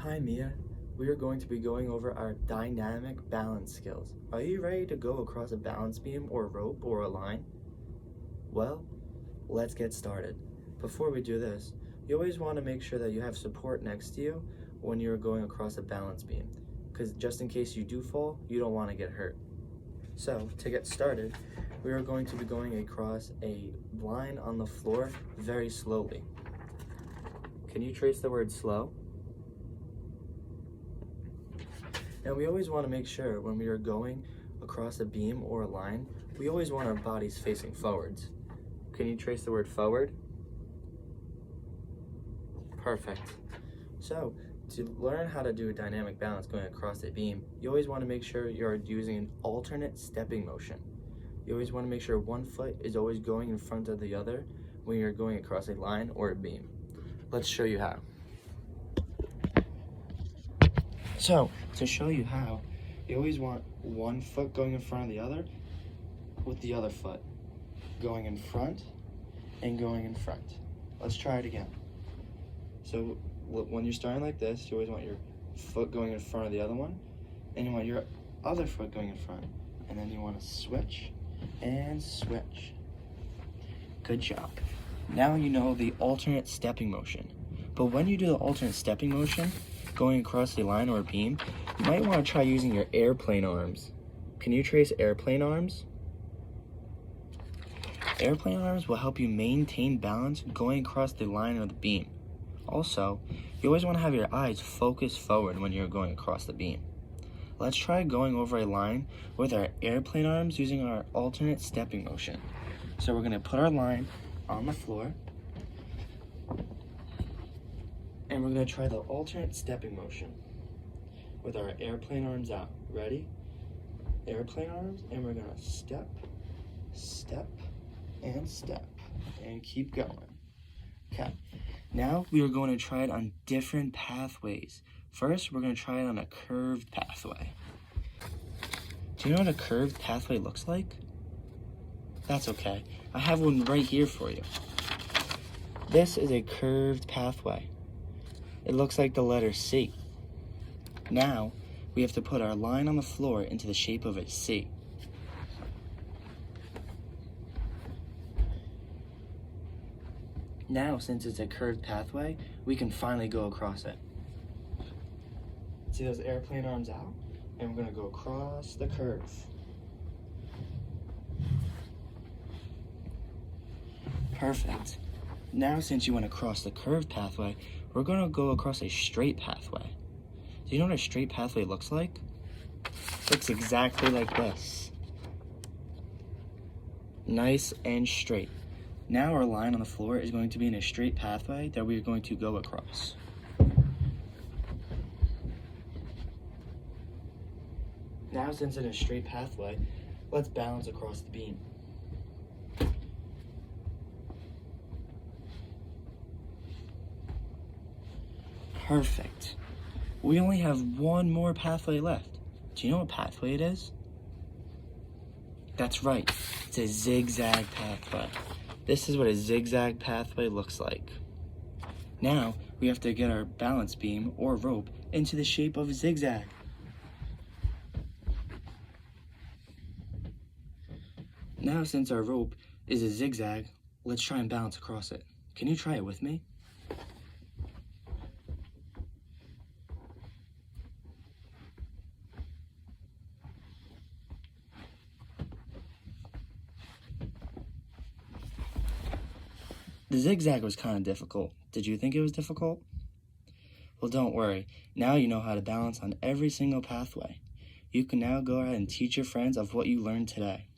Hi Mia, we are going to be going over our dynamic balance skills. Are you ready to go across a balance beam or rope or a line? Well, let's get started. Before we do this, you always want to make sure that you have support next to you when you're going across a balance beam, because just in case you do fall, you don't want to get hurt. So, to get started, we are going to be going across a line on the floor very slowly. Can you trace the word slow? Now we always want to make sure when we are going across a beam or a line, we always want our bodies facing forwards. Can you trace the word forward? Perfect. So to learn how to do a dynamic balance going across a beam, you always want to make sure you're using an alternate stepping motion. You always want to make sure one foot is always going in front of the other when you're going across a line or a beam. Let's show you how. So, to show you how, you always want one foot going in front of the other with the other foot going in front and going in front. Let's try it again. So, when you're starting like this, you always want your foot going in front of the other one, and you want your other foot going in front, and then you want to switch and switch. Good job. Now you know the alternate stepping motion. But when you do the alternate stepping motion, going across a line or a beam, you might want to try using your airplane arms. Can you trace airplane arms? Airplane arms will help you maintain balance going across the line or the beam. Also, you always want to have your eyes focused forward when you're going across the beam. Let's try going over a line with our airplane arms using our alternate stepping motion. So we're going to put our line on the floor, and we're going to try the alternate stepping motion with our airplane arms out. Ready? Airplane arms, and we're going to step, step, and step, and keep going. Okay, now we are going to try it on different pathways. First, we're going to try it on a curved pathway. Do you know what a curved pathway looks like? That's okay. I have one right here for you. This is a curved pathway. It looks like the letter C. Now, we have to put our line on the floor into the shape of a C. Now, since it's a curved pathway, we can finally go across it. See those airplane arms out? And we're going to go across the curve. Perfect. Now, since you went across the curved pathway, we're going to go across a straight pathway. Do you know what a straight pathway looks like? It looks exactly like this. Nice and straight. Now our line on the floor is going to be in a straight pathway that we are going to go across. Now, since it's a straight pathway, let's balance across the beam. Perfect. We only have one more pathway left. Do you know what pathway it is? That's right. It's a zigzag pathway. This is what a zigzag pathway looks like. Now, we have to get our balance beam or rope into the shape of a zigzag. Now, since our rope is a zigzag, let's try and balance across it. Can you try it with me? The zigzag was kind of difficult. Did you think it was difficult? Well, don't worry. Now you know how to balance on every single pathway. You can now go ahead and teach your friends of what you learned today.